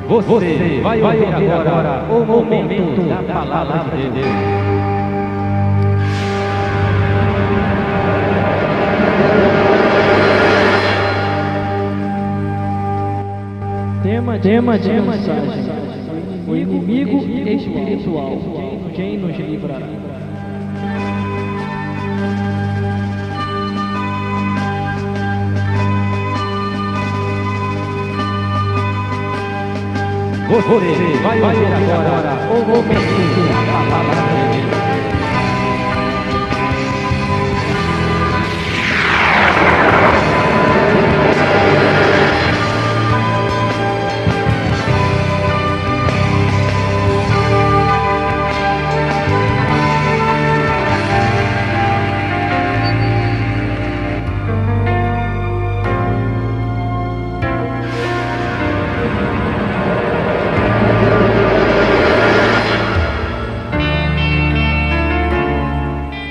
Você vai ouvir agora o momento da palavra de Deus. Tema de mensagem: o inimigo espiritual, quem nos livrará? Você vai ouvir agora o momento da palavra de Deus.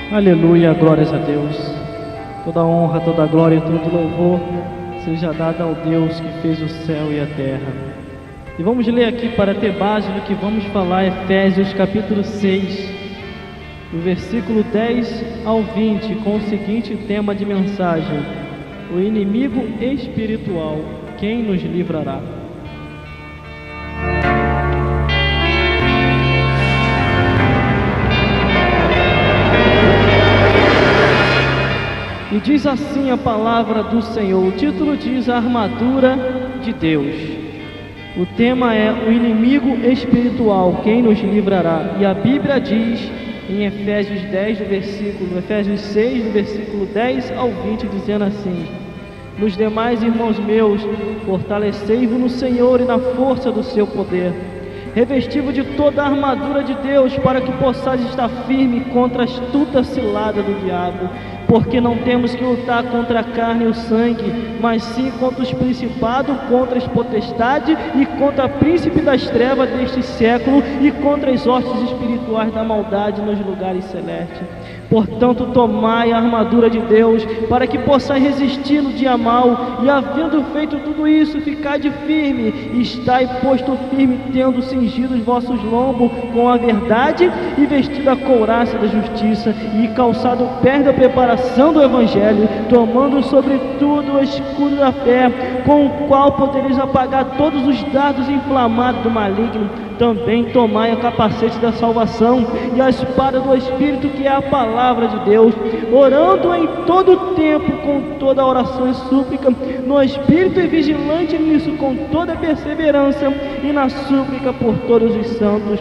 Aleluia, glórias a Deus. Toda honra, toda glória e todo louvor seja dada ao Deus que fez o céu e a terra. E vamos ler aqui para ter base do que vamos falar, Efésios capítulo 6, do versículo 10 ao 20, com o seguinte tema de mensagem: o inimigo espiritual, quem nos livrará? E diz assim a palavra do Senhor. O título diz: a armadura de Deus. O tema é o inimigo espiritual, quem nos livrará? E a Bíblia diz em Efésios 6, do versículo 10 ao 20, dizendo assim: nos demais, irmãos meus, fortalecei-vos no Senhor e na força do seu poder. Revesti-vos de toda a armadura de Deus, para que possais estar firme contra a astuta cilada do diabo. Porque não temos que lutar contra a carne e o sangue, mas sim contra os principados, contra as potestades e contra a príncipe das trevas deste século e contra as hostes espirituais da maldade nos lugares celestes. Portanto, tomai a armadura de Deus, para que possais resistir no dia mau, e havendo feito tudo isso, ficai firme, e estai posto firme, tendo cingido os vossos lombos com a verdade, e vestido a couraça da justiça, e calçado o pé da preparação do Evangelho, tomando sobretudo o escudo da fé, com o qual podereis apagar todos os dardos inflamados do maligno. Também tomai o capacete da salvação e a espada do Espírito, que é a palavra de Deus, orando em todo o tempo com toda oração e súplica no Espírito, e vigilante nisso com toda perseverança e na súplica por todos os santos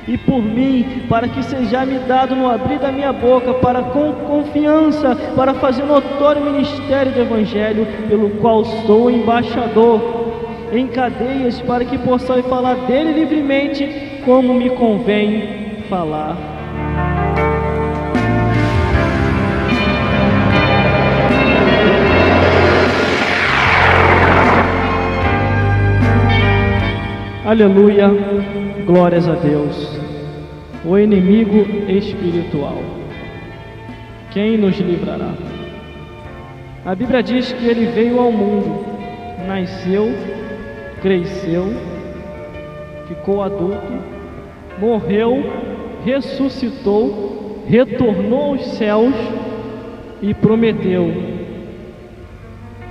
e por mim, para que seja me dado no abrir da minha boca, para com confiança, para fazer notório o ministério do Evangelho, pelo qual sou embaixador em cadeias, para que possais falar dele livremente, como me convém falar. Aleluia, glórias a Deus. O inimigo espiritual, quem nos livrará? A Bíblia diz que ele veio ao mundo, nasceu, cresceu, ficou adulto, morreu, ressuscitou, retornou aos céus e prometeu: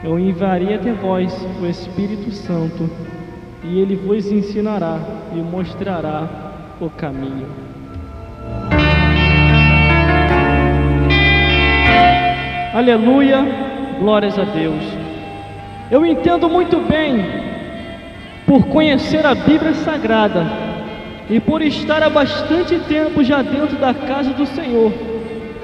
eu enviarei até vós o Espírito Santo, e ele vos ensinará e mostrará o caminho. Aleluia, glórias a Deus. Eu entendo muito bem, por conhecer a Bíblia Sagrada e por estar há bastante tempo já dentro da casa do Senhor,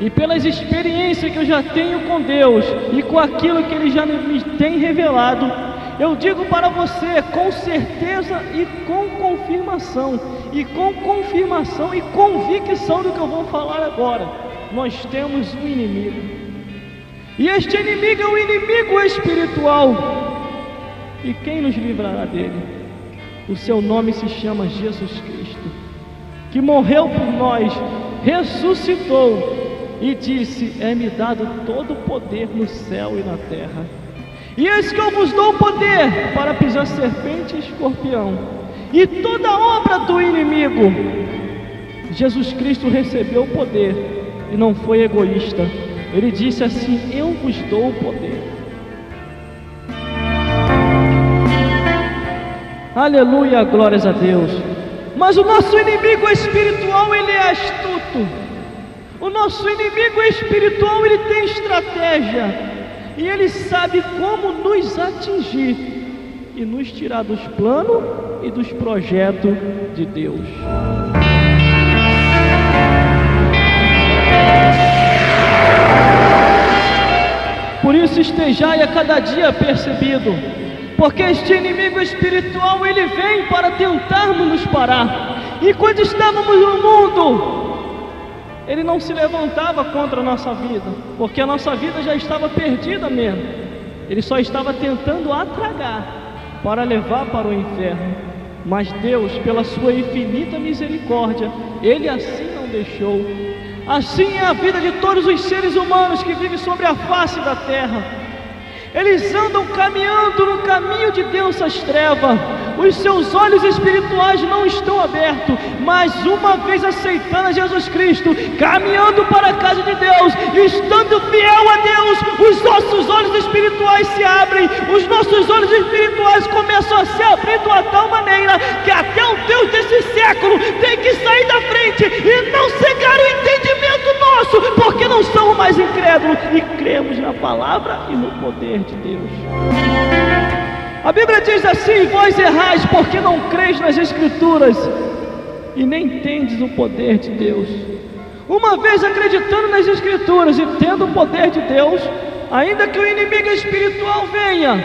e pelas experiências que eu já tenho com Deus e com aquilo que Ele já me tem revelado, eu digo para você com certeza e com confirmação e convicção do que eu vou falar agora: nós temos um inimigo, e este inimigo é um inimigo espiritual. E quem nos livrará dele? O seu nome se chama Jesus Cristo, que morreu por nós, ressuscitou e disse: é-me dado todo o poder no céu e na terra. E eis que eu vos dou poder para pisar serpente e escorpião, e toda obra do inimigo. Jesus Cristo recebeu o poder e não foi egoísta. Ele disse assim: eu vos dou o poder. Aleluia, glórias a Deus. Mas o nosso inimigo espiritual, ele é astuto. O nosso inimigo espiritual, ele tem estratégia, e ele sabe como nos atingir e nos tirar dos planos e dos projetos de Deus. Por isso estejai a cada dia percebido, porque este inimigo espiritual, ele vem para tentarmos nos parar. E quando estávamos no mundo, ele não se levantava contra a nossa vida, porque a nossa vida já estava perdida mesmo. Ele só estava tentando atragar para levar para o inferno. Mas Deus, pela sua infinita misericórdia, Ele assim não deixou. Assim é a vida de todos os seres humanos que vivem sobre a face da terra. Eles andam caminhando no caminho de densas trevas. Os seus olhos espirituais não estão abertos, mas uma vez aceitando a Jesus Cristo, caminhando para a casa de Deus, estando fiel a Deus, os nossos olhos espirituais se abrem. Os nossos olhos espirituais começam a se abrir de uma tal maneira que até o Deus desse século tem que sair da frente e não cegar o entendimento nosso, porque não somos mais incrédulos e cremos na palavra e no poder de Deus. A Bíblia diz assim: vós errais porque não creis nas Escrituras e nem tendes o poder de Deus. Uma vez acreditando nas Escrituras e tendo o poder de Deus, ainda que o inimigo espiritual venha,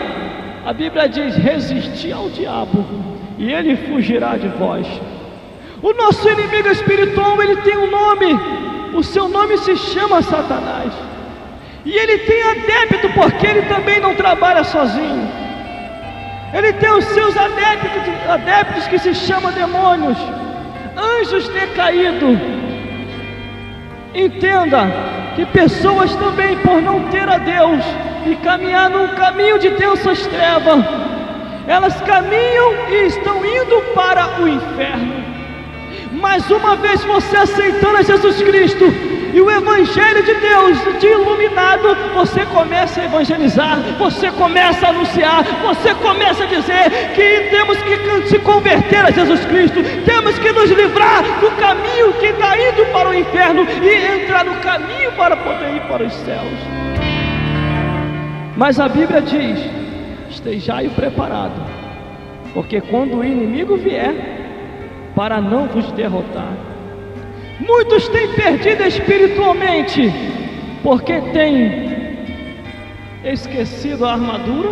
a Bíblia diz: resisti ao diabo e ele fugirá de vós. O nosso inimigo espiritual, ele tem um nome, o seu nome se chama Satanás. E ele tem adepto, porque ele também não trabalha sozinho. Ele tem os seus adeptos que se chamam demônios, anjos decaídos. Entenda que pessoas também, por não ter a Deus e caminhar num caminho de densas trevas, elas caminham e estão indo para o inferno. Mas uma vez você aceitando a Jesus Cristo e o Evangelho de Deus te iluminado, você começa a evangelizar, você começa a anunciar, você começa a dizer que temos que se converter a Jesus Cristo, temos que nos livrar do caminho que está indo para o inferno e entrar no caminho para poder ir para os céus. Mas a Bíblia diz: estejai preparado, porque quando o inimigo vier, para não vos derrotar. Muitos têm perdido espiritualmente, porque têm esquecido a armadura,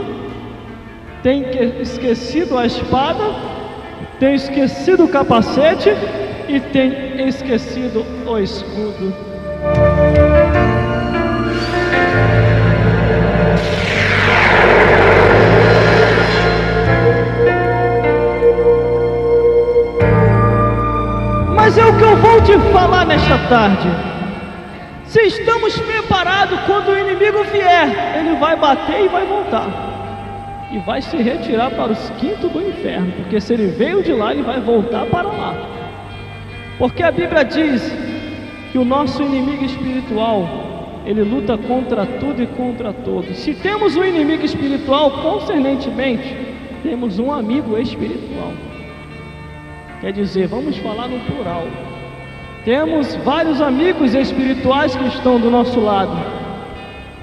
têm esquecido a espada, têm esquecido o capacete e têm esquecido o escudo. Mas é o que eu vou te falar nesta tarde. Se estamos preparados, quando o inimigo vier, ele vai bater e vai voltar, e vai se retirar para os quintos do inferno, porque se ele veio de lá, ele vai voltar para lá. Porque a Bíblia diz que o nosso inimigo espiritual, ele luta contra tudo e contra todos. Se temos um inimigo espiritual, concernentemente, temos um amigo espiritual. Quer dizer, vamos falar no plural. Temos vários amigos espirituais que estão do nosso lado.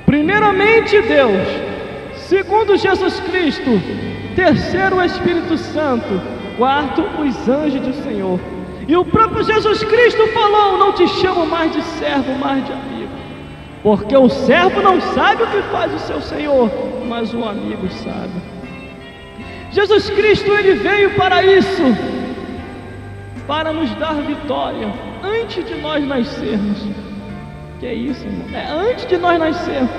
Primeiramente Deus, segundo Jesus Cristo, terceiro o Espírito Santo, quarto os anjos do Senhor. E o próprio Jesus Cristo falou: não te chamo mais de servo, mas de amigo, porque o servo não sabe o que faz o seu Senhor, mas o amigo sabe. Jesus Cristo, ele veio para isso, para nos dar vitória antes de nós nascermos. Que é isso, irmão? É antes de nós nascermos.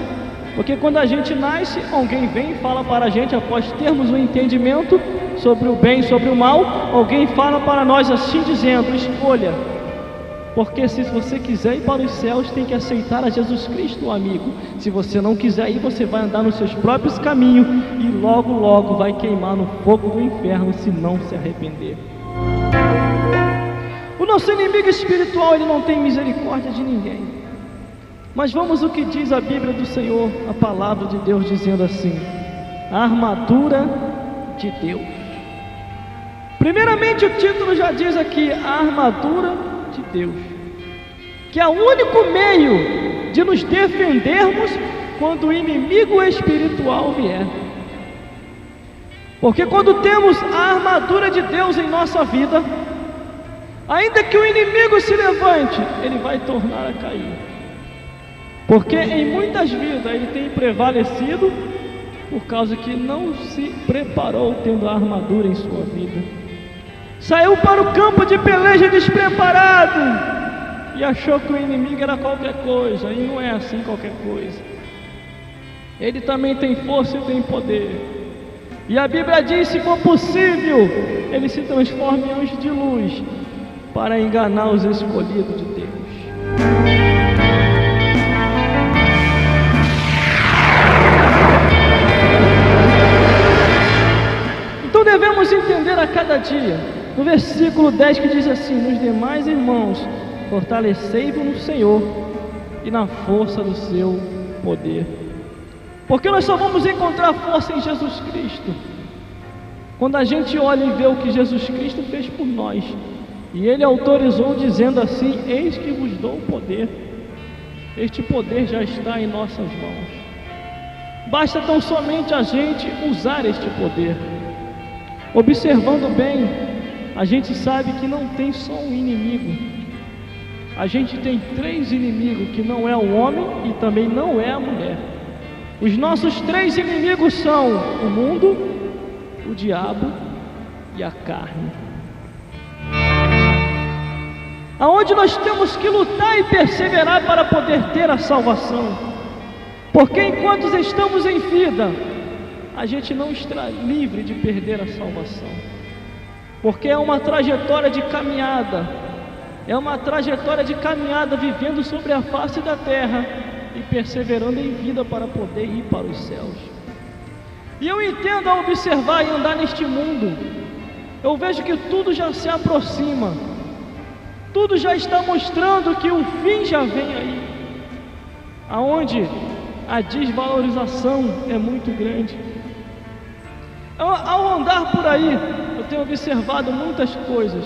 Porque quando a gente nasce, alguém vem e fala para a gente, após termos um entendimento sobre o bem e sobre o mal, alguém fala para nós assim, dizendo: escolha. Porque se você quiser ir para os céus, tem que aceitar a Jesus Cristo, amigo. Se você não quiser ir, você vai andar nos seus próprios caminhos e logo, logo vai queimar no fogo do inferno se não se arrepender. O nosso inimigo espiritual, ele não tem misericórdia de ninguém. Mas vamos o que diz a Bíblia do Senhor, a palavra de Deus, dizendo assim: a armadura de Deus. Primeiramente, o título já diz aqui, a armadura de Deus, que é o único meio de nos defendermos quando o inimigo espiritual vier. Porque quando temos a armadura de Deus em nossa vida, ainda que o inimigo se levante, ele vai tornar a cair. Porque em muitas vidas ele tem prevalecido por causa que não se preparou tendo a armadura em sua vida. Saiu para o campo de peleja despreparado e achou que o inimigo era qualquer coisa, e não é assim qualquer coisa. Ele também tem força e tem poder. E a Bíblia diz, se for possível, ele se transforma em anjo de luz para enganar os escolhidos de Deus. Então devemos entender a cada dia, no versículo 10 que diz assim: nos demais irmãos, fortalecei-vos no Senhor e na força do seu poder. Porque nós só vamos encontrar força em Jesus Cristo quando a gente olha e vê o que Jesus Cristo fez por nós. E Ele autorizou dizendo assim: eis que vos dou o poder. Este poder já está em nossas mãos. Basta tão somente a gente usar este poder. Observando bem, a gente sabe que não tem só um inimigo. A gente tem 3 inimigos, que não é o homem e também não é a mulher. Os nossos 3 inimigos são o mundo, o diabo e a carne. Aonde nós temos que lutar e perseverar para poder ter a salvação. Porque enquanto estamos em vida, a gente não está livre de perder a salvação. Porque é uma trajetória de caminhada, vivendo sobre a face da terra e perseverando em vida para poder ir para os céus. E eu entendo, ao observar e andar neste mundo, eu vejo que tudo já se aproxima, tudo já está mostrando que o fim já vem aí, aonde a desvalorização é muito grande. Ao andar por aí, eu tenho observado muitas coisas,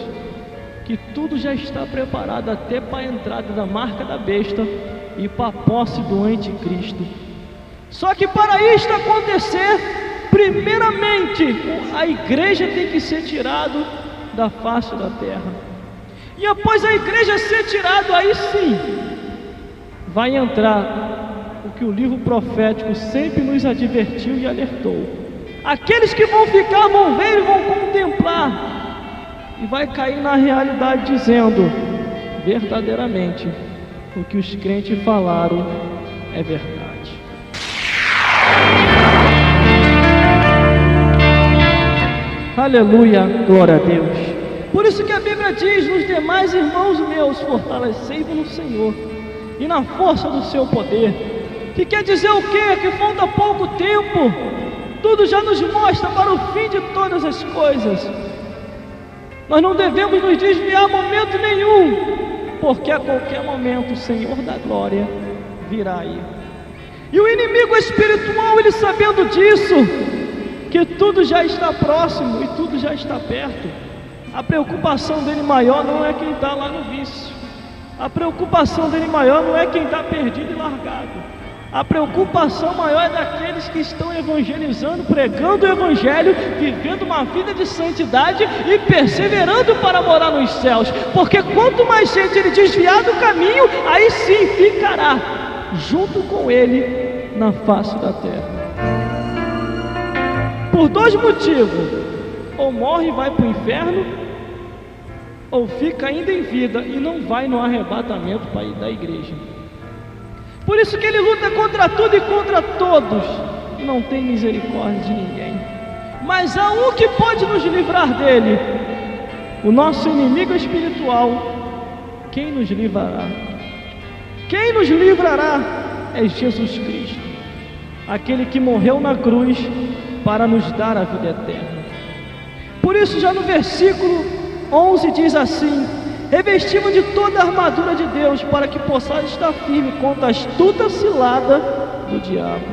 que tudo já está preparado até para a entrada da marca da besta e para a posse do anticristo. Só que para isto acontecer, primeiramente a igreja tem que ser tirada da face da terra. E após a igreja ser tirada, aí sim vai entrar o que o livro profético sempre nos advertiu e alertou. Aqueles que vão ficar, vão ver e vão contemplar, e vai cair na realidade dizendo: verdadeiramente, o que os crentes falaram é verdade. Aleluia, glória a Deus. Por isso que a Bíblia diz: nos demais irmãos meus, fortalecei-vos no Senhor e na força do seu poder. Que quer dizer o quê? Que falta pouco tempo. Tudo já nos mostra para o fim de todas as coisas. Nós não devemos nos desviar momento nenhum, porque a qualquer momento o Senhor da glória virá aí. E o inimigo espiritual, ele sabendo disso, que tudo já está próximo e tudo já está perto, a preocupação dele maior não é quem está lá no vício. A preocupação dele maior não é quem está perdido e largado. A preocupação maior é daqueles que estão evangelizando, pregando o evangelho, vivendo uma vida de santidade e perseverando para morar nos céus. Porque quanto mais gente ele desviar do caminho, aí sim ficará junto com ele na face da terra. Por 2 motivos: ou morre e vai para o inferno, ou fica ainda em vida e não vai no arrebatamento para ir da igreja. Por isso que ele luta contra tudo e contra todos, e não tem misericórdia de ninguém. Mas há um que pode nos livrar dele, o nosso inimigo espiritual, quem nos livrará? Quem nos livrará é Jesus Cristo, aquele que morreu na cruz para nos dar a vida eterna. Por isso, já no versículo 11 diz assim: revestimos de toda a armadura de Deus, para que possais estar firme contra a astuta cilada do diabo.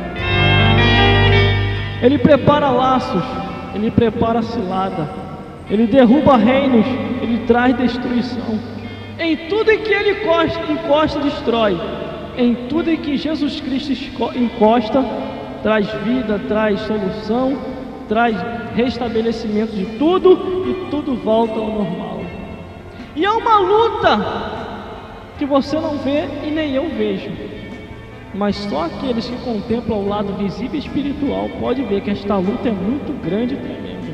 Ele prepara laços, ele prepara cilada, ele derruba reinos, ele traz destruição. Em tudo em que ele encosta, destrói. Em tudo em que Jesus Cristo encosta, traz vida, traz solução, traz restabelecimento de tudo, e tudo volta ao normal. E é uma luta que você não vê e nem eu vejo, mas só aqueles que contemplam o lado visível e espiritual pode ver que esta luta é muito grande e tremenda.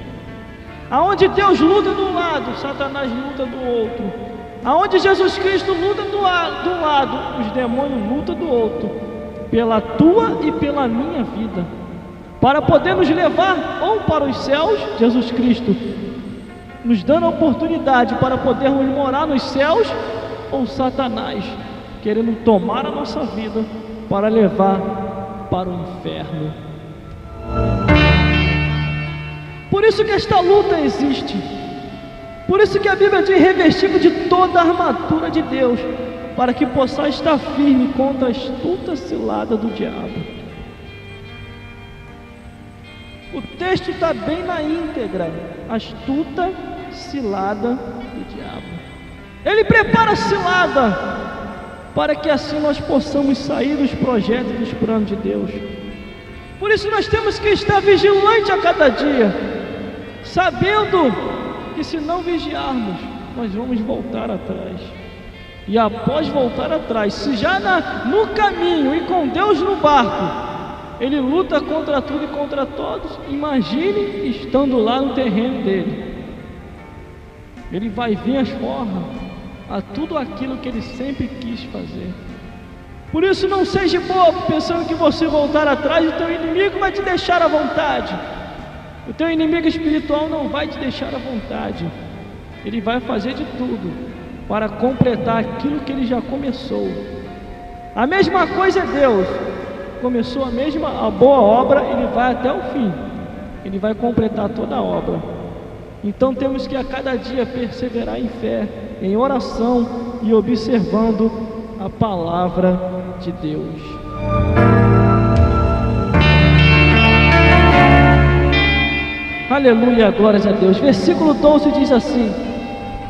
Aonde Deus luta de um lado, Satanás luta do outro. Aonde Jesus Cristo luta do lado, os demônios lutam do outro, pela tua e pela minha vida, para poder nos levar ou para os céus, Jesus Cristo nos dando a oportunidade para podermos morar nos céus, ou Satanás querendo tomar a nossa vida para levar para o inferno. Por isso que esta luta existe. Por isso que a Bíblia diz: revestimos de toda a armadura de Deus, para que possa estar firme contra a astuta cilada do diabo. O texto está bem na íntegra: astuta cilada do diabo. Ele prepara a cilada para que assim nós possamos sair dos projetos e dos planos de Deus. Por isso nós temos que estar vigilante a cada dia, sabendo que se não vigiarmos, nós vamos voltar atrás. E após voltar atrás, se já no caminho e com Deus no barco, ele luta contra tudo e contra todos, imagine estando lá no terreno dele. Ele vai vir as formas a tudo aquilo que ele sempre quis fazer. Por isso não seja bobo pensando que você voltar atrás, o teu inimigo vai te deixar à vontade. O teu inimigo espiritual não vai te deixar à vontade. Ele vai fazer de tudo para completar aquilo que ele já começou. A mesma coisa é Deus. Começou a boa obra, ele vai até o fim. Ele vai completar toda a obra. Então temos que a cada dia perseverar em fé, em oração e observando a palavra de Deus. Aleluia, glórias a Deus. Versículo 12 diz assim: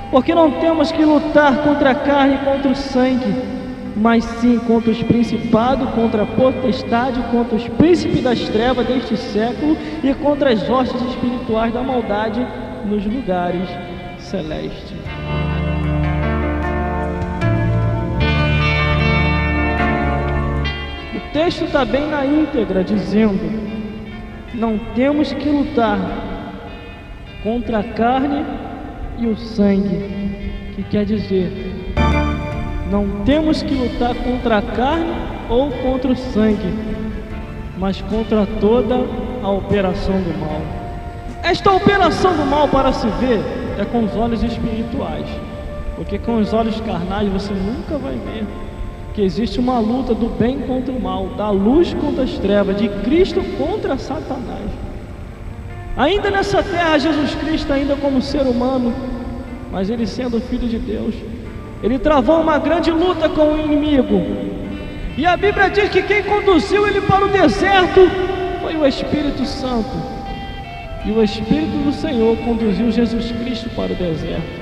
porque não temos que lutar contra a carne e contra o sangue, mas sim contra os principados, contra a potestade, contra os príncipes das trevas deste século e contra as hostes espirituais da maldade nos lugares celestes. O texto está bem na íntegra, dizendo: não temos que lutar contra a carne e o sangue, que quer dizer, não temos que lutar contra a carne ou contra o sangue, mas contra toda a operação do mal. Esta operação do mal, para se ver, é com os olhos espirituais, porque com os olhos carnais você nunca vai ver que existe uma luta do bem contra o mal, da luz contra as trevas, de Cristo contra Satanás. Ainda nessa terra, Jesus Cristo, ainda como ser humano, mas ele sendo filho de Deus, ele travou uma grande luta com o inimigo. E a Bíblia diz que quem conduziu ele para o deserto foi o Espírito Santo. E o Espírito do Senhor conduziu Jesus Cristo para o deserto.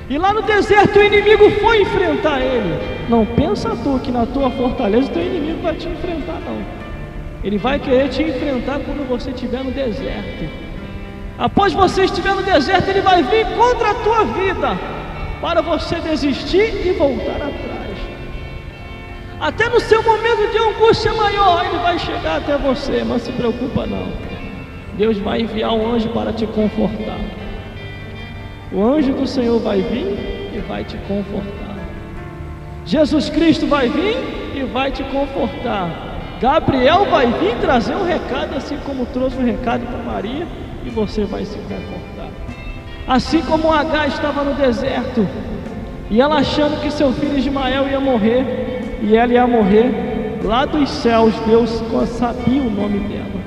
E lá no deserto o inimigo foi enfrentar ele. Não pensa tu que na tua fortaleza o teu inimigo vai te enfrentar, não. Ele vai querer te enfrentar quando você estiver no deserto. Após você estiver no deserto, ele vai vir contra a tua vida, para você desistir e voltar atrás. Até no seu momento de angústia maior, ele vai chegar até você, mas não se preocupa não. Deus vai enviar um anjo para te confortar. O anjo do Senhor vai vir e vai te confortar. Jesus Cristo vai vir e vai te confortar. Gabriel vai vir trazer um recado, assim como trouxe um recado para Maria, e você vai se confortar. Assim como Agar estava no deserto, E ela achando que seu filho Ismael ia morrer, e ela ia morrer, lá dos céus Deus sabia o nome dela.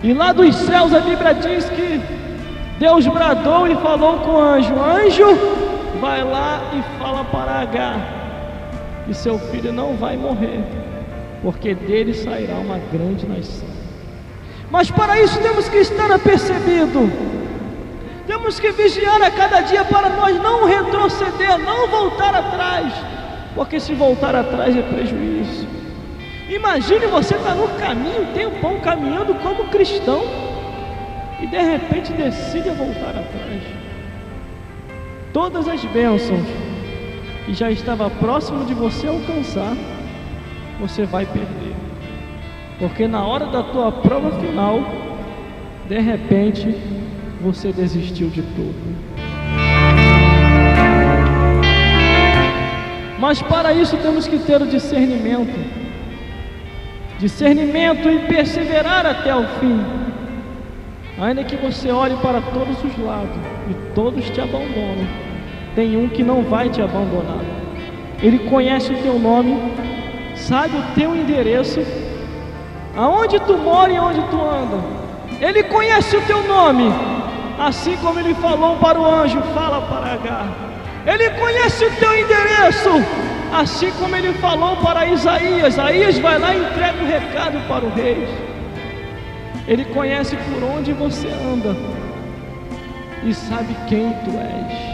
E lá dos céus a Bíblia diz que Deus bradou e falou com o anjo: anjo, vai lá e fala para Agar que seu filho não vai morrer, porque dele sairá uma grande nação. Mas para isso temos que estar apercebido, temos que vigiar a cada dia para nós não retroceder, não voltar atrás, porque se voltar atrás é prejuízo. Imagine você estar no caminho, um tempão caminhando como cristão, e de repente decide voltar atrás. Todas as bênçãos que já estava próximo de você alcançar, você vai perder, porque na hora da tua prova final, de repente você desistiu de tudo. Mas para isso temos que ter o discernimento e perseverar até o fim. Ainda que você olhe para todos os lados e todos te abandonam, tem um que não vai te abandonar. Ele conhece o teu nome, sabe o teu endereço, aonde tu mora e onde tu anda. Ele conhece o teu nome, assim como ele falou para o anjo: fala para Agar. Ele conhece o teu endereço, assim como ele falou para Isaías. Isaías vai lá e entrega o recado para o rei. Ele conhece por onde você anda e sabe quem tu és.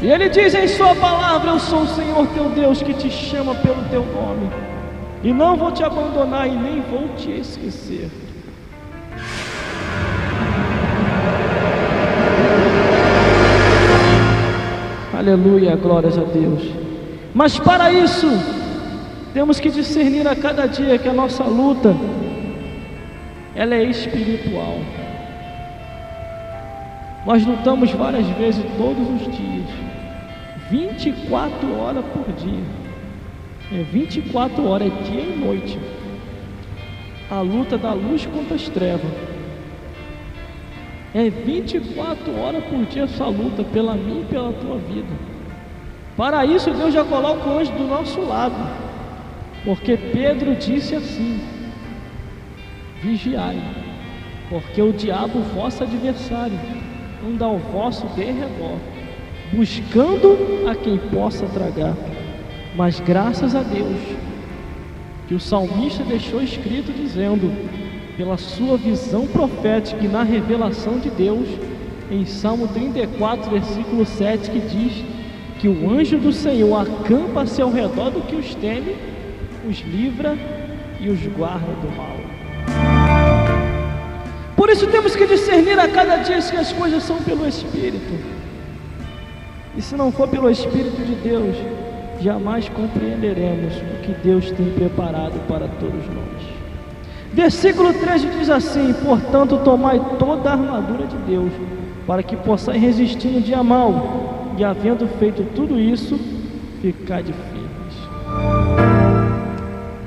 E ele diz em sua palavra: eu sou o Senhor teu Deus que te chama pelo teu nome, e não vou te abandonar e nem vou te esquecer. Aleluia, glórias a Deus. Mas para isso temos que discernir a cada dia que a nossa luta, ela é espiritual. Nós lutamos várias vezes todos os dias, 24 horas por dia. 24 horas, é dia e noite. A luta da luz contra as trevas. 24 horas por dia essa luta pela minha e pela tua vida. Para isso Deus já coloca o anjo do nosso lado, porque Pedro disse assim: vigiai, porque o diabo, vosso adversário, anda ao vosso derredor, buscando a quem possa tragar. Mas graças a Deus que o salmista deixou escrito dizendo, pela sua visão profética e na revelação de Deus, em Salmo 34, versículo 7, que diz que o anjo do Senhor acampa-se ao redor do que os teme, os livra e os guarda do mal. Por isso temos que discernir a cada dia se as coisas são pelo Espírito. E se não for pelo Espírito de Deus, jamais compreenderemos o que Deus tem preparado para todos nós. Versículo 13 diz assim: portanto, tomai toda a armadura de Deus, para que possais resistir no dia mau, e havendo feito tudo isso, ficai firmes.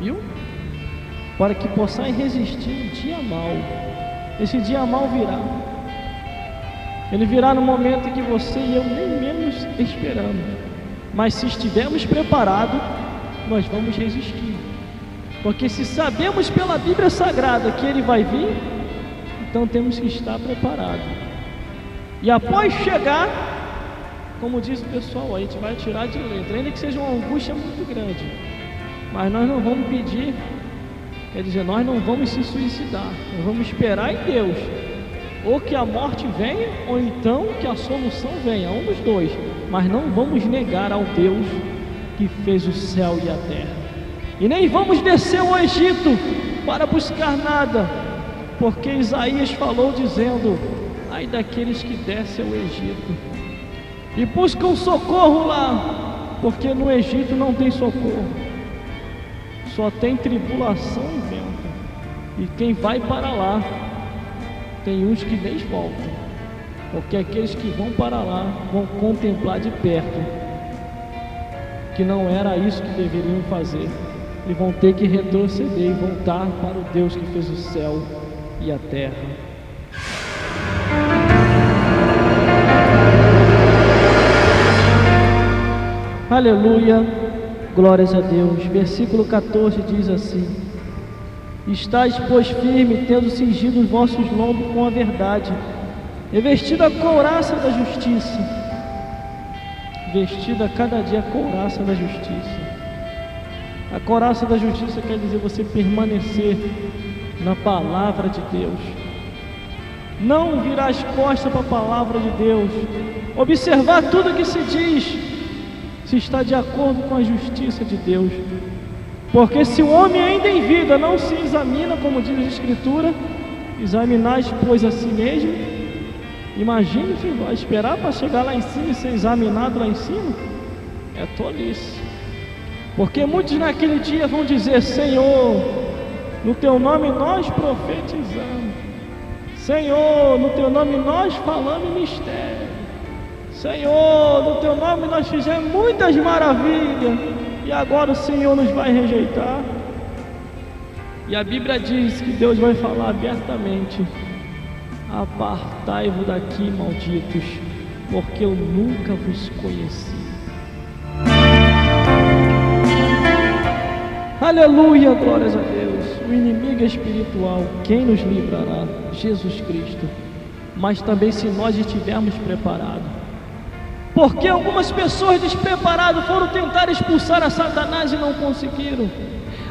Viu? Para que possais resistir no dia mau. Esse dia mau virá. Ele virá no momento em que você e eu nem menos esperamos. Mas se estivermos preparados, nós vamos resistir. Porque se sabemos pela Bíblia Sagrada que ele vai vir, então temos que estar preparados. E após chegar, como diz o pessoal, a gente vai tirar de letra, ainda que seja uma angústia muito grande, mas nós não vamos pedir, quer dizer, nós não vamos se suicidar, nós vamos esperar em Deus, ou que a morte venha, ou então que a solução venha, um dos dois, mas não vamos negar ao Deus que fez o céu e a terra. E nem vamos descer ao Egito para buscar nada, porque Isaías falou dizendo: ai daqueles que descem ao Egito e buscam socorro lá, porque no Egito não tem socorro, só tem tribulação e vento. E quem vai para lá, tem uns que nem voltam, porque aqueles que vão para lá vão contemplar de perto que não era isso que deveriam fazer, e vão ter que retroceder e voltar para o Deus que fez o céu e a terra. Aleluia, glórias a Deus. Versículo 14 diz assim: estais, pois, firme, tendo cingido os vossos lombos com a verdade, e vestido a couraça da justiça. Vestida cada dia a couraça da justiça. A couraça da justiça quer dizer você permanecer na palavra de Deus. Não virar as costas para a palavra de Deus. Observar tudo que se diz, se está de acordo com a justiça de Deus. Porque se o homem ainda em vida não se examina, como diz a Escritura, examinais, pois, a si mesmo. Imagine que vai esperar para chegar lá em cima e ser examinado lá em cima. É tolice. Porque muitos naquele dia vão dizer: Senhor, no teu nome nós profetizamos. Senhor, no teu nome nós falamos mistério. Senhor, no teu nome nós fizemos muitas maravilhas. E agora o Senhor nos vai rejeitar. E a Bíblia diz que Deus vai falar abertamente: apartai-vos daqui, malditos, porque eu nunca vos conheci. Aleluia, glórias a Deus. O inimigo é espiritual, quem nos livrará? Jesus Cristo. Mas também se nós estivermos preparados. Porque algumas pessoas despreparadas foram tentar expulsar a Satanás e não conseguiram.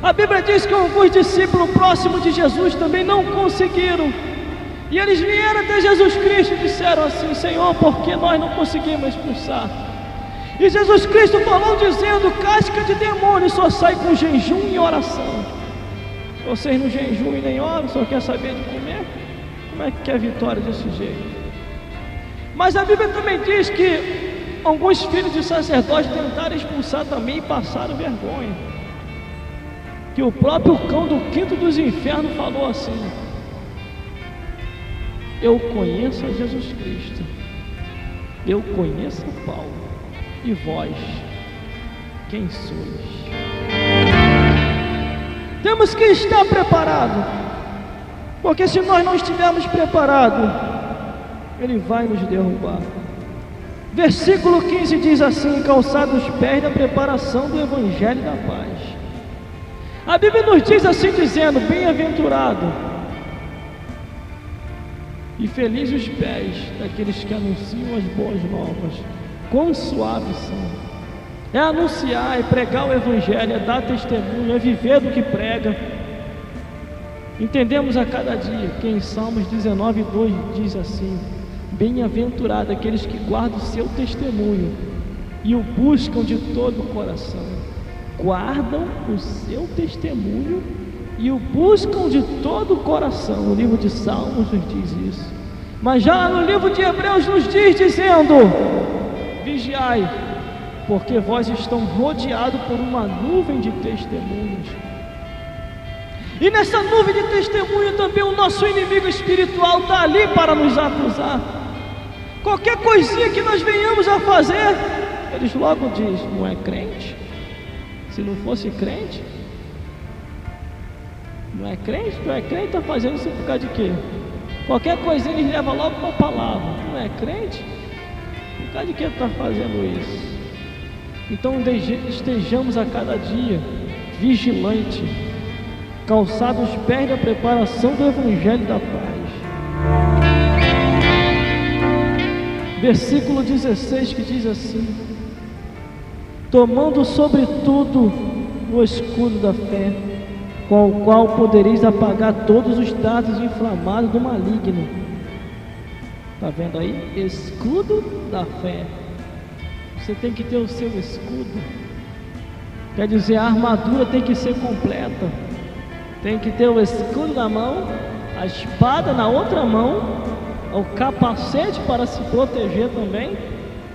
A Bíblia diz que alguns discípulos próximos de Jesus também não conseguiram. E eles vieram até Jesus Cristo e disseram assim: Senhor, por que nós não conseguimos expulsar? E Jesus Cristo falou dizendo: casca de demônio só sai com jejum e oração. Vocês não jejuam e nem oram, só quer saber de comer? Como é que é a vitória desse jeito? Mas a Bíblia também diz que alguns filhos de sacerdotes tentaram expulsar também e passaram vergonha. Que o próprio cão do quinto dos infernos falou assim: eu conheço a Jesus Cristo, eu conheço a Paulo, e vós, quem sois? Temos que estar preparados, porque se nós não estivermos preparados, Ele vai nos derrubar. Versículo 15 diz assim: calçados os pés da preparação do Evangelho da paz. A Bíblia nos diz assim dizendo: bem-aventurado e felizes os pés daqueles que anunciam as boas novas. Quão suaves são! É anunciar, é pregar o Evangelho, é dar testemunho, é viver do que prega. Entendemos a cada dia que em Salmos 19:2 diz assim: bem-aventurado aqueles que guardam o seu testemunho e o buscam de todo o coração. Guardam o seu testemunho e o buscam de todo o coração. O livro de Salmos nos diz isso. Mas já no livro de Hebreus nos diz dizendo: vigiai, porque vós estão rodeados por uma nuvem de testemunhos. E nessa nuvem de testemunho também o nosso inimigo espiritual está ali para nos acusar. Qualquer coisinha que nós venhamos a fazer, eles logo dizem: não é crente? Se não fosse crente, não é crente? Não é crente, está fazendo isso por causa de quê? Qualquer coisinha eles levam logo para a palavra: não é crente? Por causa de que está fazendo isso? Então estejamos a cada dia vigilante, calçados os pés da preparação do Evangelho da paz. Versículo 16 que diz assim: tomando sobretudo o escudo da fé, com o qual podereis apagar todos os dardos inflamados do maligno. Está vendo aí? Escudo da fé. Você tem que ter o seu escudo. Quer dizer, a armadura tem que ser completa. Tem que ter o escudo na mão, a espada na outra mão, o capacete para se proteger também.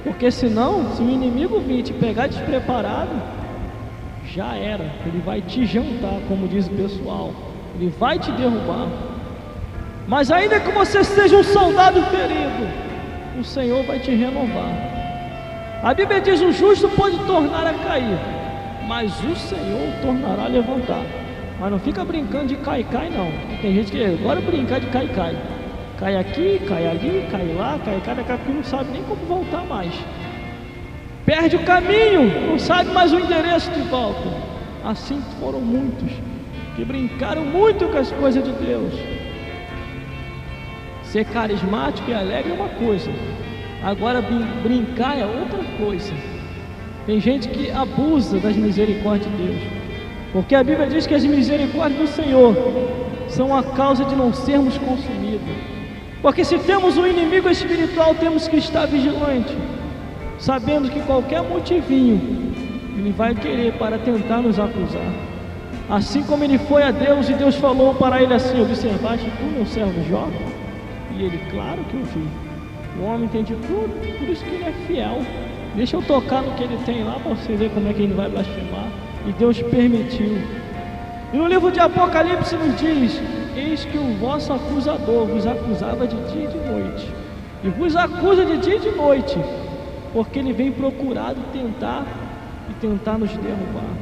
Porque senão, se o inimigo vir te pegar despreparado, já era. Ele vai te jantar, como diz o pessoal. Ele vai te derrubar. Mas ainda que você seja um soldado ferido, o Senhor vai te renovar. A Bíblia diz: o justo pode tornar a cair, mas o Senhor o tornará a levantar. Mas não fica brincando de cai não. Tem gente que agora brincar de cai. Cai aqui, cai ali, cai lá, cai cá, daqui a pouco não sabe nem como voltar mais. perde o caminho, não sabe mais o endereço de volta. Assim foram muitos que brincaram muito com as coisas de Deus. Ser carismático e alegre é uma coisa, agora brincar é outra coisa. Tem gente que abusa das misericórdias de Deus, porque a Bíblia diz que as misericórdias do Senhor são a causa de não sermos consumidos. Porque se temos um inimigo espiritual, temos que estar vigilante, sabendo que qualquer motivinho ele vai querer para tentar nos acusar. Assim como ele foi a Deus, e Deus falou para ele assim: observaste tu, meu servo Jó? E ele: claro que eu vi. O homem tem de tudo, por isso que ele é fiel. Deixa eu tocar no que ele tem lá para você ver como é que ele vai blasfemar. E Deus permitiu. E no livro de Apocalipse nos diz: eis que o vosso acusador vos acusava de dia e de noite, e vos acusa de dia e de noite, porque ele vem procurado tentar nos derrubar.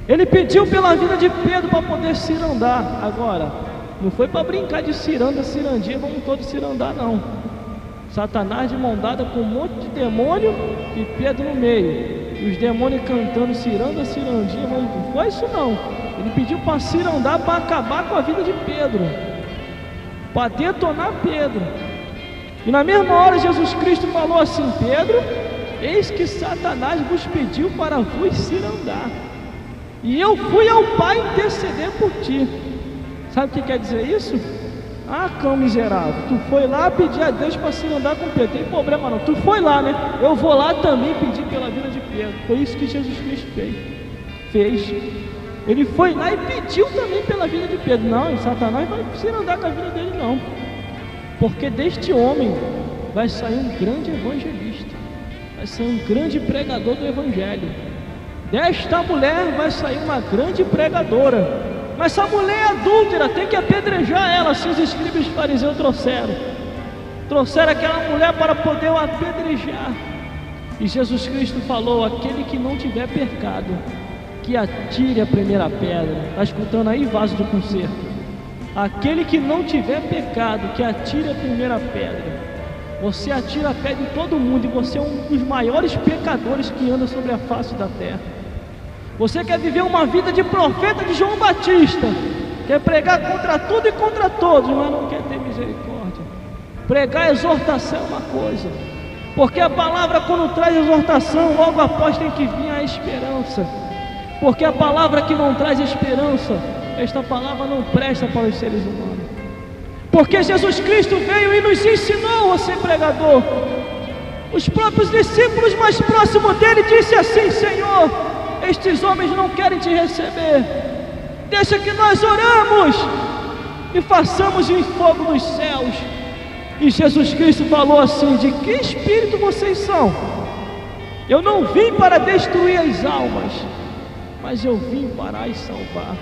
Ele pediu pela vida de Pedro para poder cirandar. Agora, não foi para brincar de cirandinha, vamos todos cirandar, não. Satanás de mão dada com um monte de demônio e Pedro no meio, e os demônios cantando cirandinha, não foi isso não. Ele pediu para cirandar, para acabar com a vida de Pedro, para detonar Pedro. E na mesma hora Jesus Cristo falou assim: Pedro, eis que Satanás vos pediu para vos cirandar, e eu fui ao Pai interceder por ti. Sabe o que quer dizer isso? Ah, cão miserável, tu foi lá pedir a Deus para cirandar com Pedro, tem problema não, tu foi lá, né? Eu vou lá também pedir pela vida de Pedro. Foi isso que Jesus Cristo fez. Ele foi lá e pediu também pela vida de Pedro. Não, Satanás vai cirandar com a vida dele não, porque deste homem vai sair um grande evangelista, vai sair um grande pregador do evangelho. Desta mulher vai sair uma grande pregadora. Mas essa mulher é adúltera, tem que apedrejar ela. Se os escribas e os fariseus trouxeram aquela mulher para poder o apedrejar. E Jesus Cristo falou: aquele que não tiver pecado, que atire a primeira pedra. Está escutando aí, vaso de concerto? Aquele que não tiver pecado, que atire a primeira pedra. Você atira a pedra em todo mundo, e você é um dos maiores pecadores que anda sobre a face da terra. Você quer viver uma vida de profeta de João Batista, quer pregar contra tudo e contra todos, mas não quer ter misericórdia. Pregar exortação é uma coisa, porque a palavra, quando traz exortação, logo após tem que vir a esperança. Porque a palavra que não traz esperança, esta palavra não presta para os seres humanos. Porque Jesus Cristo veio e nos ensinou a ser pregador. Os próprios discípulos mais próximos dele disse assim: Senhor, estes homens não querem te receber, deixa que nós oramos e façamos em fogo dos céus. E Jesus Cristo falou assim: de que espírito vocês são? Eu não vim para destruir as almas, mas eu vim para as salvar.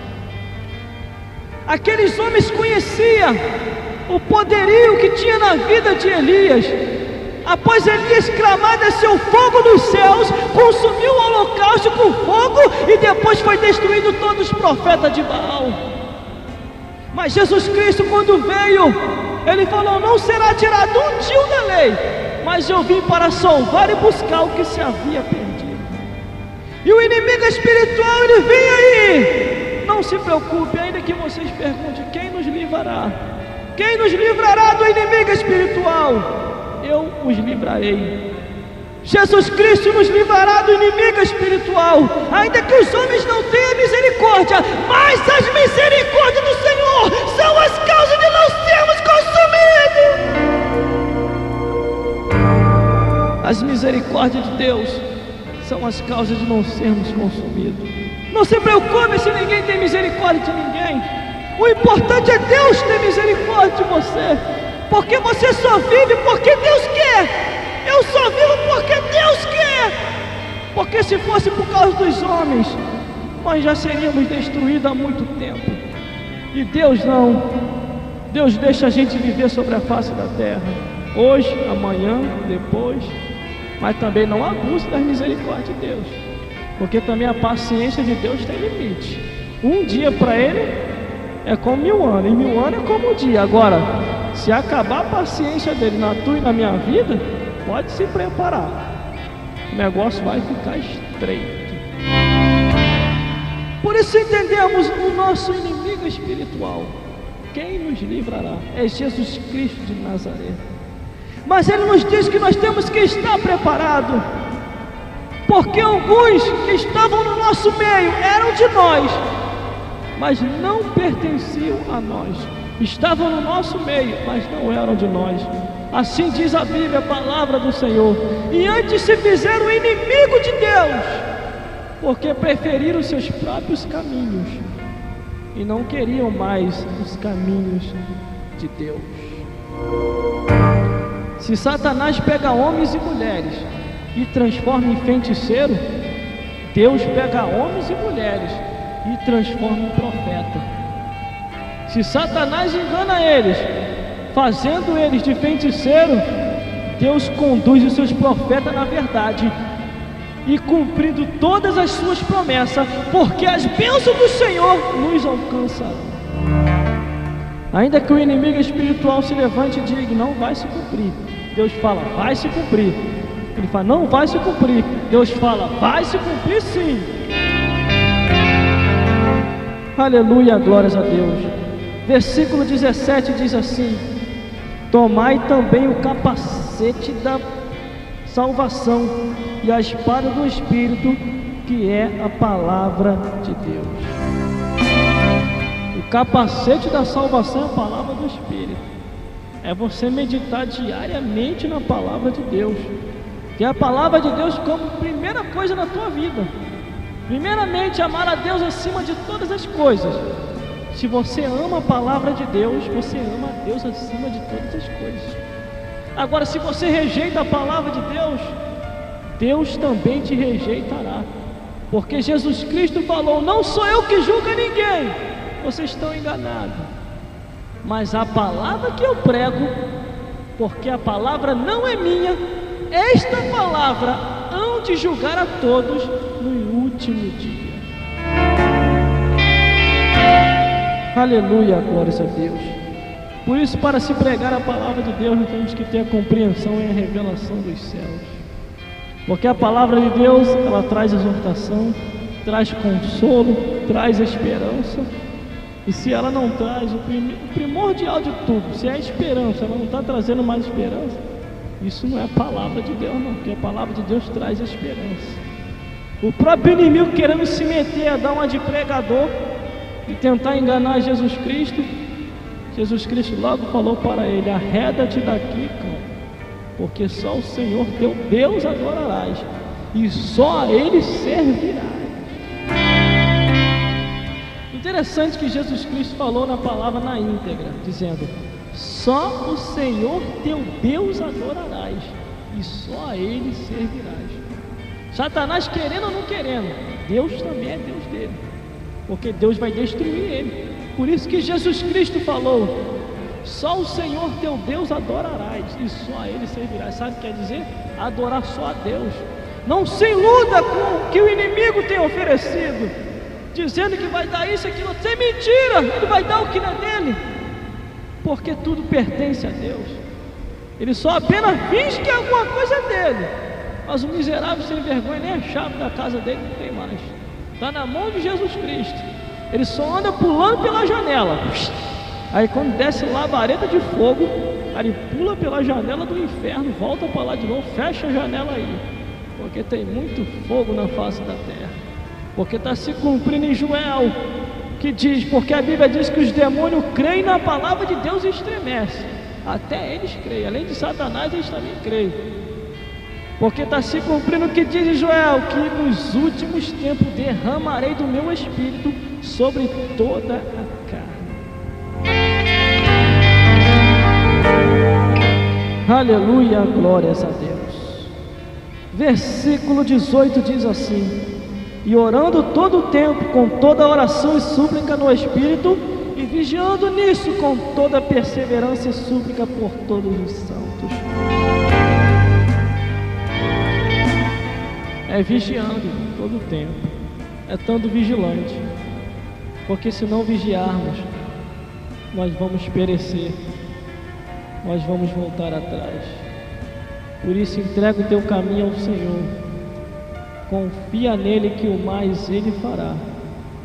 Aqueles homens conheciam o poderio que tinha na vida de Elias. Após Elias clamar, desceu fogo dos céus, consumiu o holocausto com fogo, e depois foi destruído todos os profetas de Baal. Mas Jesus Cristo, quando veio, ele falou: não será tirado um tio da lei, mas eu vim para salvar e buscar o que se havia perdido. E o inimigo espiritual, ele vem aí. Não se preocupe, ainda que vocês perguntem: quem nos livrará? Quem nos livrará do inimigo espiritual? Eu os livrarei. Jesus Cristo nos livrará do inimigo espiritual, ainda que os homens não tenham misericórdia, mas as misericórdias do Senhor são as causas de não sermos consumidos. As misericórdias de Deus são as causas de não sermos consumidos. Não se preocupe se ninguém tem misericórdia de ninguém. O importante é Deus ter misericórdia de você, porque você só vive porque Deus quer. Eu só vivo porque Deus quer. Porque se fosse por causa dos homens, nós já seríamos destruídos há muito tempo. E Deus não. Deus deixa a gente viver sobre a face da terra, hoje, amanhã, depois. Mas também não abuse das misericórdias de Deus, porque também a paciência de Deus tem limite. Um dia para Ele é como 1000 anos, e 1000 anos é como um dia. Agora, se acabar a paciência dele na tua e na minha vida, pode se preparar. o negócio vai ficar estreito. Por isso entendemos o nosso inimigo espiritual. Quem nos livrará? É Jesus Cristo de Nazaré. Mas Ele nos diz que nós temos que estar preparados, porque alguns que estavam no nosso meio eram de nós, mas não pertenciam a nós. Estavam no nosso meio, mas não eram de nós. Assim diz a Bíblia, a palavra do Senhor. E antes se fizeram inimigo de Deus, porque preferiram seus próprios caminhos e não queriam mais os caminhos de Deus. Se Satanás pega homens e mulheres e transforma em feiticeiro, Deus pega homens e mulheres e transforma em profeta. Se Satanás engana eles, fazendo eles de feiticeiro, Deus conduz os seus profetas na verdade e cumprindo todas as suas promessas, porque as bênçãos do Senhor nos alcançarão. Ainda que o inimigo espiritual se levante e diga, não vai se cumprir, Deus fala, vai se cumprir. Ele fala, não vai se cumprir, Deus fala, vai se cumprir sim. Aleluia, glórias a Deus. Versículo 17 diz assim: tomai também o capacete da salvação e a espada do Espírito, que é a palavra de Deus. O capacete da salvação é a palavra do Espírito. É você meditar diariamente na palavra de Deus. Ter a palavra de Deus como primeira coisa na tua vida. Primeiramente, amar a Deus acima de todas as coisas. Se você ama a palavra de Deus, você ama a Deus acima de todas as coisas. Agora, se você rejeita a palavra de Deus, Deus também te rejeitará. Porque Jesus Cristo falou, não sou eu que julgo ninguém, vocês estão enganados, mas a palavra que eu prego, porque a palavra não é minha, esta palavra hão de julgar a todos no último dia. Aleluia, glórias a Deus. Por isso, para se pregar a palavra de Deus, nós temos que ter a compreensão e a revelação dos céus. Porque a palavra de Deus, ela traz exortação, traz consolo, traz esperança. E se ela não traz o primordial de tudo, se é a esperança, ela não está trazendo mais esperança, isso não é a palavra de Deus não, porque a palavra de Deus traz a esperança. O próprio inimigo querendo se meter a dar uma de pregador e tentar enganar Jesus Cristo, Jesus Cristo logo falou para ele, arreda-te daqui, cão, porque só o Senhor teu Deus adorarás, e só a Ele servirás. Interessante que Jesus Cristo falou na palavra na íntegra, dizendo, só o Senhor teu Deus adorarás, e só a Ele servirás. Satanás querendo ou não querendo, Deus também é Deus dele, porque Deus vai destruir ele. Por isso que Jesus Cristo falou, só o Senhor teu Deus adorarás, e só a Ele servirás. Sabe o que quer dizer? Adorar só a Deus. Não se iluda com o que o inimigo tem oferecido, dizendo que vai dar isso, aquilo. Isso é mentira, ele vai dar o que não é dele, porque tudo pertence a Deus. Ele só apenas finge que alguma coisa é dele, mas o miserável sem vergonha, nem a chave da casa dele não tem mais, está na mão de Jesus Cristo. Ele só anda pulando pela janela, aí quando desce labareda de fogo, aí ele pula pela janela do inferno, volta para lá de novo, fecha a janela aí, porque tem muito fogo na face da terra. Porque está se cumprindo em Joel, que diz, porque a Bíblia diz que os demônios creem na palavra de Deus e estremecem, até eles creem, além de Satanás eles também creem, porque está se cumprindo o que diz em Joel, que nos últimos tempos derramarei do meu Espírito sobre toda a carne. Aleluia, glórias a Deus. Versículo 18 diz assim, e orando todo o tempo, com toda oração e súplica no Espírito, e vigiando nisso com toda perseverança e súplica por todos os santos. É vigiando todo o tempo, é estando vigilante, porque se não vigiarmos, nós vamos perecer, nós vamos voltar atrás. Por isso entrega o teu caminho ao Senhor, Confia nele que o mais ele fará.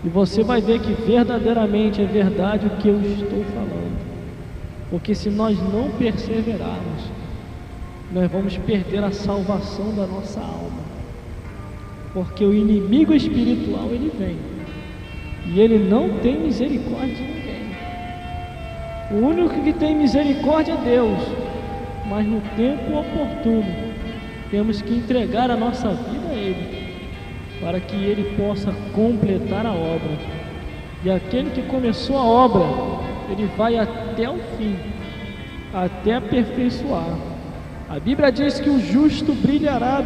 E você vai ver que verdadeiramente é verdade o que eu estou falando. Porque se nós não perseverarmos, nós vamos perder a salvação da nossa alma. Porque o inimigo espiritual, ele vem. E ele não tem misericórdia de ninguém. O único que tem misericórdia é Deus. Mas no tempo oportuno, temos que entregar a nossa vida a Ele, para que Ele possa completar a obra. E aquele que começou a obra, ele vai até o fim, até aperfeiçoar. A Bíblia diz que o justo brilhará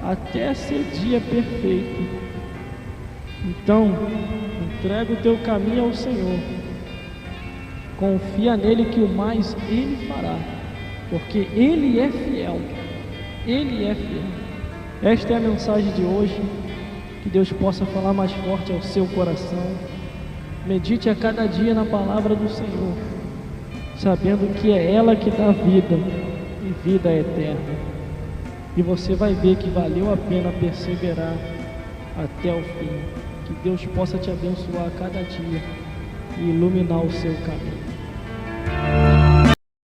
até ser dia perfeito. Então, entrega o teu caminho ao Senhor. Confia nele que o mais Ele fará, porque Ele é fiel. Ele é fiel. Esta é a mensagem de hoje. Que Deus possa falar mais forte ao seu coração. Medite a cada dia na palavra do Senhor, sabendo que é ela que dá vida e vida eterna. E você vai ver que valeu a pena perseverar até o fim. Que Deus possa te abençoar a cada dia e iluminar o seu caminho.